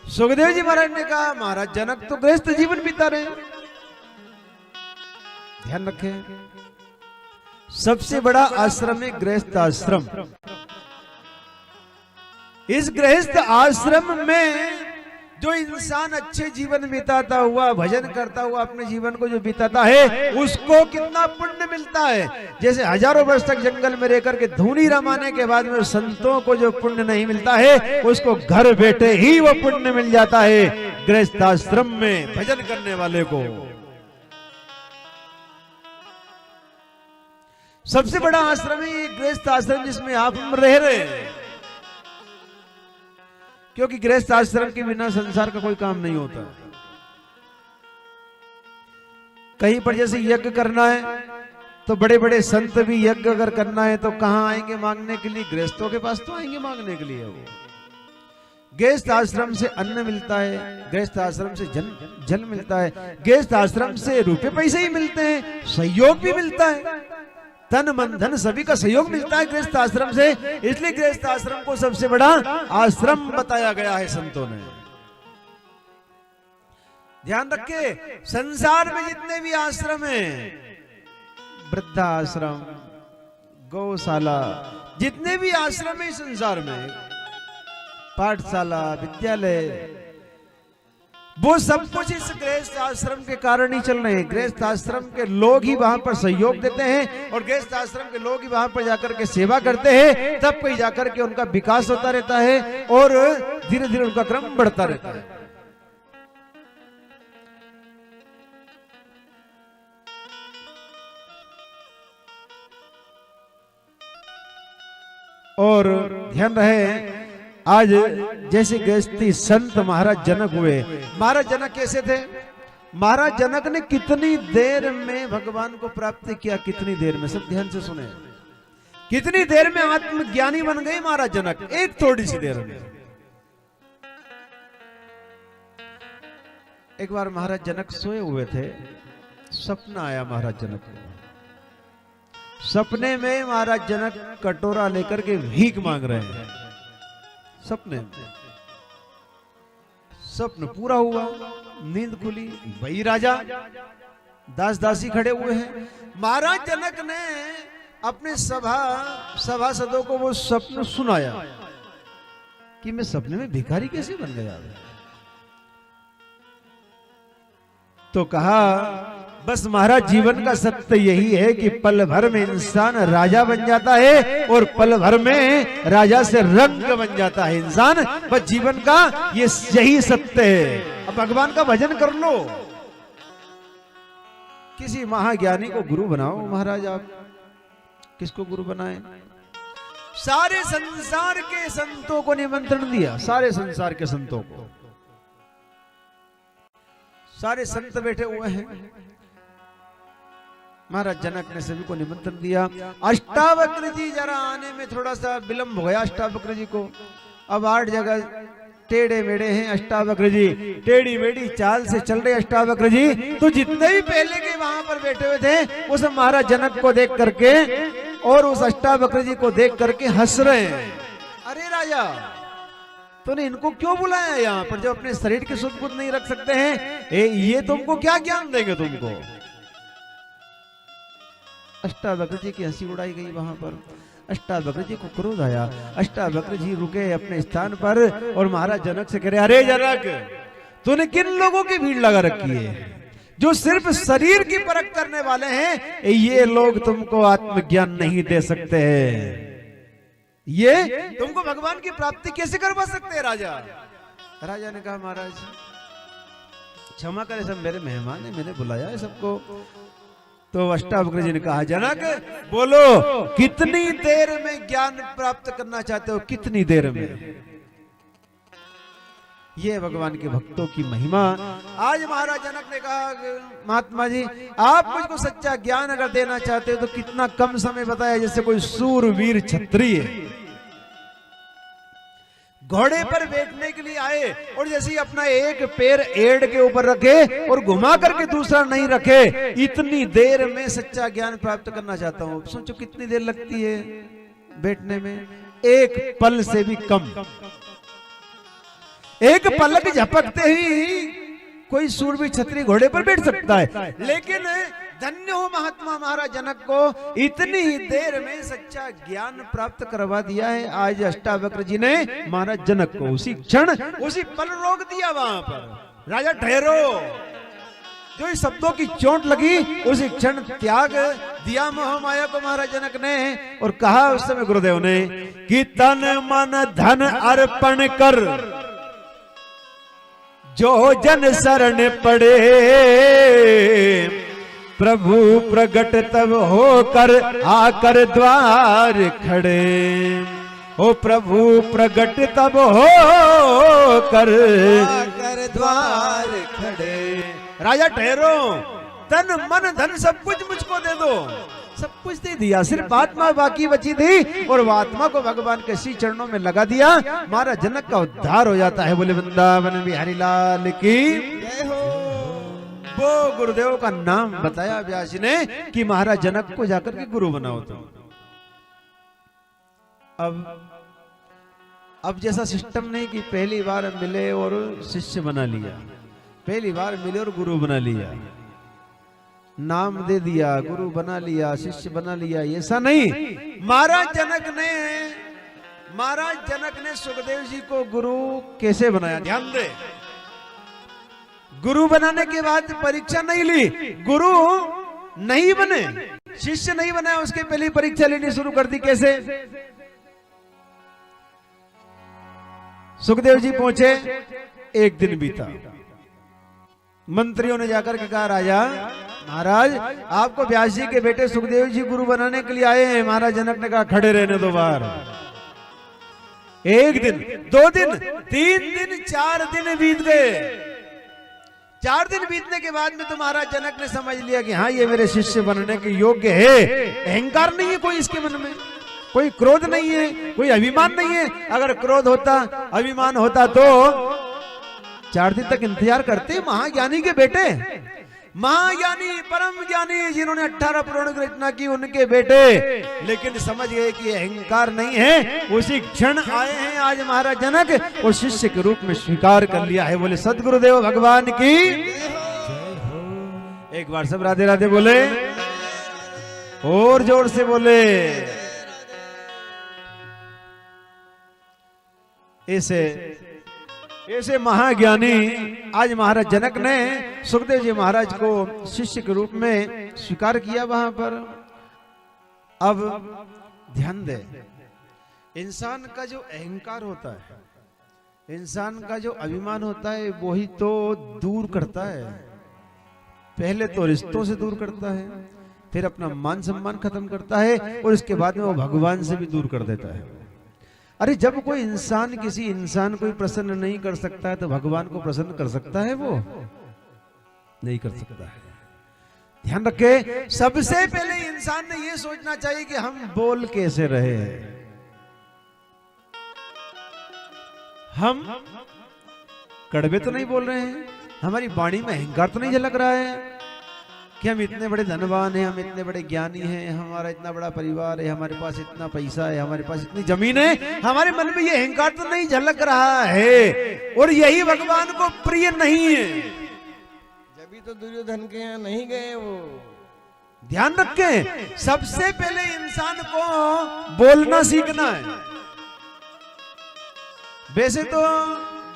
सुखदेव जी महाराज ने कहा महाराज जनक तो गृहस्थ जीवन बिता रहे हैं। ध्यान रखें, सबसे बड़ा आश्रम है गृहस्थ आश्रम। इस गृहस्थ आश्रम में जो इंसान अच्छे जीवन बिताता हुआ, भजन करता हुआ अपने जीवन को जो बिताता है, उसको कितना पुण्य मिलता है। जैसे हजारों वर्ष तक जंगल में रहकर के धूनी रमाने के बाद में संतों को जो पुण्य नहीं मिलता है, उसको घर बैठे ही वो पुण्य मिल जाता है गृहस्थ आश्रम में भजन करने वाले को। सबसे बड़ा आश्रम है ये गृहस्थ आश्रम जिसमें आप रह रहे हैं, क्योंकि गृहस्थ आश्रम के बिना संसार का कोई काम नहीं होता। कहीं पर जैसे यज्ञ करना है तो बड़े बड़े संत भी यज्ञ अगर करना है तो कहां आएंगे मांगने के लिए? गृहस्थों के पास तो आएंगे मांगने के लिए। वो गृहस्थ आश्रम से अन्न मिलता है, गृहस्थ आश्रम से जल मिलता है, गृहस्थ आश्रम से रुपए पैसे ही मिलते हैं, सहयोग भी मिलता है, तन मन धन सभी का सहयोग मिलता है गृहस्थ आश्रम से। इसलिए गृहस्थ आश्रम को सबसे बड़ा आश्रम बताया गया है संतों ने। ध्यान रखे, संसार में जितने भी आश्रम हैं, वृद्धा आश्रम, गौशाला, जितने भी आश्रम है संसार में, पाठशाला, विद्यालय, वो सब कुछ इस गृहस्थ आश्रम के कारण ही चल रहे हैं। गृहस्थ आश्रम के लोग ही वहां पर सहयोग देते हैं और गृहस्थ आश्रम के लोग ही वहां पर जाकर के सेवा करते हैं, तब कहीं जाकर के उनका विकास होता रहता है और धीरे धीरे उनका क्रम बढ़ता रहता है। और ध्यान रहे, आज जैसे गृहस्थी संत महाराज जनक हुए। महाराज जनक कैसे थे? महाराज जनक ने कितनी देर में भगवान को प्राप्त किया, कितनी देर में, सब ध्यान से सुने, कितनी देर में आत्मज्ञानी बन गए महाराज जनक? एक थोड़ी सी देर में। एक बार महाराज जनक सोए हुए थे, सपना आया महाराज जनक को। सपने में महाराज जनक कटोरा लेकर के भीख मांग रहे हैं। सपने में, स्वप्न पूरा हुआ, नींद खुली, वही राजा दास दासी खड़े हुए हैं। महाराज जनक ने अपने सभासदों को वो स्वप्न सुनाया कि मैं सपने में भिखारी कैसे बन गया। तो कहा बस महाराज जीवन का सत्य यही है कि पल भर में इंसान राजा बन जाता है और पल भर में राजा से रंग बन जाता है इंसान। बस जीवन का ये यही सत्य है। अब भगवान का भजन कर लो, किसी महाज्ञानी को गुरु बनाओ। महाराज आप किसको गुरु बनाए? सारे संसार के संतों को निमंत्रण दिया, सारे संसार के संतों को, सारे संत बैठे हुए हैं। महाराज जनक ने सभी को निमंत्रण दिया। अष्टावक्र जी जरा आने में थोड़ा सा विलंब हो गया अष्टावक्र जी को। अब 8 जगह टेढ़े मेढ़े हैं अष्टावक्र जी, टेढ़ी मेढ़ी चाल से चल रहे अष्टावक्र जी। तो जितने भी पहले के वहां पर बैठे हुए थे वो सब महाराज जनक को देख करके और उस अष्टावक्र जी को देख करके हंस रहे हैं। अरे राजा, तूने इनको क्यों बुलाया यहाँ पर जब अपने शरीर के सुध बुध नहीं रख सकते हैं? ये तुमको क्या ज्ञान देंगे तुमको? अष्टावक्र जी की हंसी उड़ाई गई वहां पर। अष्टावक्र जी को क्रोध आया। अष्टावक्र जी रुके अपने स्थान पर और महाराज जनक से कह रहे, अरे जनक, तूने किन लोगों की भीड़ लगा रखी है जो सिर्फ शरीर की परख करने वाले हैं? ये लोग तुमको आत्मज्ञान नहीं दे सकते हैं। ये तुमको भगवान की प्राप्ति कैसे करवा सकते हैं राजा? राजा ने कहा महाराज क्षमा करे, सब मेरे मेहमान है, मैंने बुलाया है सबको। तो अष्टावक्र जी ने कहा जनक बोलो, कितनी देर में ज्ञान प्राप्त करना चाहते हो? कितनी देर में? ये भगवान के भक्तों की महिमा। आज महाराज जनक ने कहा महात्मा जी आप मुझको सच्चा ज्ञान अगर देना चाहते हो तो कितना कम समय बताया, जैसे कोई सूरवीर क्षत्रिय घोड़े पर बैठने के लिए आए और जैसे ही अपना एक पैर एड़ के ऊपर रखे और घुमा करके दूसरा नहीं रखे, इतनी देर में सच्चा ज्ञान प्राप्त करना चाहता हूं। सोचो कितनी देर लगती है बैठने में, एक पल से भी कम। एक पलक झपकते ही कोई सूरवीर क्षत्रिय घोड़े पर बैठ सकता है, लेकिन धन्य हो महात्मा महाराज जनक को इतनी ही देर में सच्चा ज्ञान प्राप्त करवा दिया है। आज अष्टावक्र जी ने महाराज जनक को उसी क्षण उसी पल रोक दिया। वहां पर राजा ठहरो, जो इस शब्दों की चोट लगी उसी क्षण त्याग दिया मोह माया को महाराज जनक ने, और कहा उस समय गुरुदेव ने कि तन मन धन अर्पण कर जो जन शरण पड़े, प्रभु प्रगट तब होकर आकर द्वार खड़े। ओ प्रभु प्रगट तब होकर आकर द्वार खड़े। राजा ठहरो, तन मन धन सब कुछ मुझको दे दो। सब कुछ दे दिया, सिर्फ आत्मा बाकी बची थी, और वो आत्मा को भगवान के श्री चरणों में लगा दिया। महाराज जनक का उद्धार हो जाता है। बोले वृंदावन बिहारी लाल की जय हो। वो गुरुदेव का नाम बताया व्यास जी ने कि महाराज जनक को जाकर के गुरु बनाओ। तो अब जैसा सिस्टम नहीं कि पहली बार मिले और शिष्य बना लिया, पहली बार मिले और गुरु बना लिया, नाम दे दिया, गुरु बना लिया, शिष्य बना लिया, ऐसा नहीं। महाराज जनक ने सुखदेव जी को गुरु कैसे बनाया, ध्यान दे। गुरु बनाने के बाद परीक्षा नहीं ली, गुरु नहीं बने, शिष्य नहीं बनाया, उसके पहले परीक्षा लेनी शुरू कर दी। कैसे? सुखदेव जी पहुंचे, एक दिन बीता, मंत्रियों ने जाकर के कहा राजा महाराज आपको व्यास जी के बेटे सुखदेव जी गुरु बनाने के लिए आए हैं। महाराज जनक ने कहा खड़े रहने दो बाहर। एक दिन, 2 दिन, 3 दिन, 4 दिन बीत गए। 4 दिन बीतने के बाद में तो महाराज जनक ने समझ लिया कि हाँ ये मेरे शिष्य बनने के योग्य है। अहंकार नहीं है कोई इसके मन में, कोई क्रोध नहीं है, कोई अभिमान नहीं है। अगर क्रोध होता, अभिमान होता तो 4 दिन तक इंतजार करते। महाज्ञानी के बेटे, महाज्ञानी परम ज्ञानी जिन्होंने 18 पुराणों की रचना की, उनके बेटे, लेकिन समझ गए कि अहंकार नहीं है। उसी क्षण आए हैं आज महाराज जनक और शिष्य के रूप में स्वीकार कर लिया है। बोले सदगुरुदेव भगवान की एक बार सब राधे राधे बोले, और जोर से बोले। ऐसे महाज्ञानी आज महाराज जनक ने सुखदेव जी महाराज को शिष्य के रूप में स्वीकार किया वहां पर। अब ध्यान दे, इंसान का जो अहंकार होता है, इंसान का जो अभिमान होता है, वही तो दूर करता है। पहले तो रिश्तों से दूर करता है, फिर अपना मान सम्मान खत्म करता है, और इसके बाद में वो भगवान से भी दूर कर देता है। अरे जब कोई इंसान किसी इंसान को प्रसन्न नहीं कर सकता है तो भगवान को प्रसन्न कर सकता है? वो नहीं कर सकता है। ध्यान रखे, सबसे पहले इंसान ने यह सोचना चाहिए कि हम बोल कैसे रहे हैं। हम कड़वे तो नहीं बोल रहे हैं, हमारी वाणी में अहंकार तो नहीं झलक रहा है कि हम इतने बड़े धनवान हैं, हम इतने बड़े ज्ञानी हैं, हमारा इतना बड़ा परिवार है, हमारे पास इतना पैसा है, हमारे पास इतनी जमीन है। हमारे मन में ये अहंकार तो नहीं झलक रहा है, और यही भगवान को प्रिय नहीं है। जब तो दुर्योधन के यहाँ नहीं गए वो। ध्यान रखें, सबसे पहले इंसान को बोलना सीखना है। वैसे तो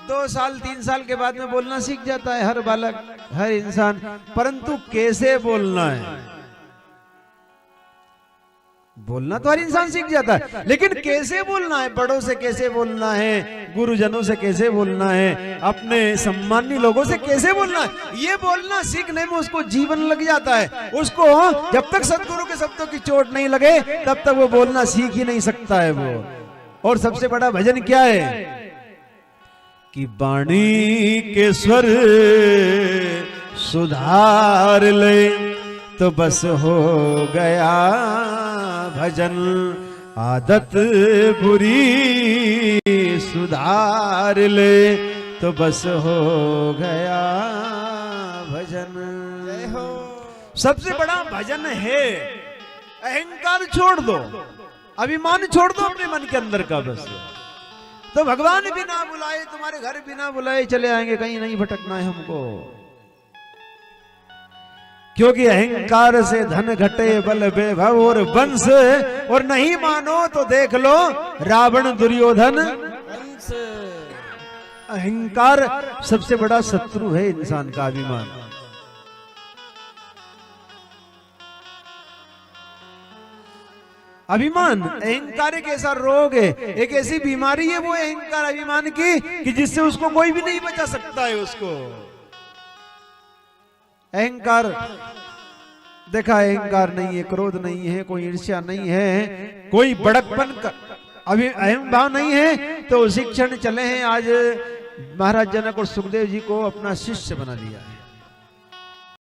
2 साल 3 साल के बाद में बोलना सीख जाता है हर बालक, हर इंसान, परंतु कैसे बोलना है, बोलना तो हर इंसान सीख जाता है, लेकिन कैसे बोलना है, बड़ों से कैसे बोलना है, गुरुजनों से कैसे बोलना है, अपने सम्मानी लोगों से कैसे बोलना है, ये बोलना सीखने में उसको जीवन लग जाता है। उसको जब तक सदगुरु के शब्दों की चोट नहीं लगे तब तक वो बोलना सीख ही नहीं सकता है वो। और सबसे बड़ा भजन क्या है कि वाणी के स्वर सुधार ले तो बस हो गया भजन, आदत बुरी सुधार ले तो बस हो गया भजन। जय हो। सबसे बड़ा भजन है अहंकार छोड़ दो, अभिमान छोड़ दो अपने मन के अंदर का। बस तो भगवान बिना बुलाए, तुम्हारे घर बिना बुलाए चले आएंगे, कहीं नहीं भटकना है हमको। क्योंकि अहंकार से धन घटे, बल वैभव और वंश, और नहीं मानो तो देख लो रावण दुर्योधन कंस। अहंकार सबसे बड़ा शत्रु है इंसान का, अभिमान। अभिमान, अहंकार एक ऐसा रोग है, एक ऐसी बीमारी है वो अहंकार अभिमान की, कि जिससे उसको कोई भी नहीं बचा सकता है उसको। अहंकार देखा, अहंकार नहीं है, क्रोध नहीं है, कोई ईर्ष्या नहीं है, कोई बड़कपन का अभी अहम भाव नहीं है, तो शिक्षण चले हैं। आज महाराज जनक और सुखदेव जी को अपना शिष्य बना लिया है।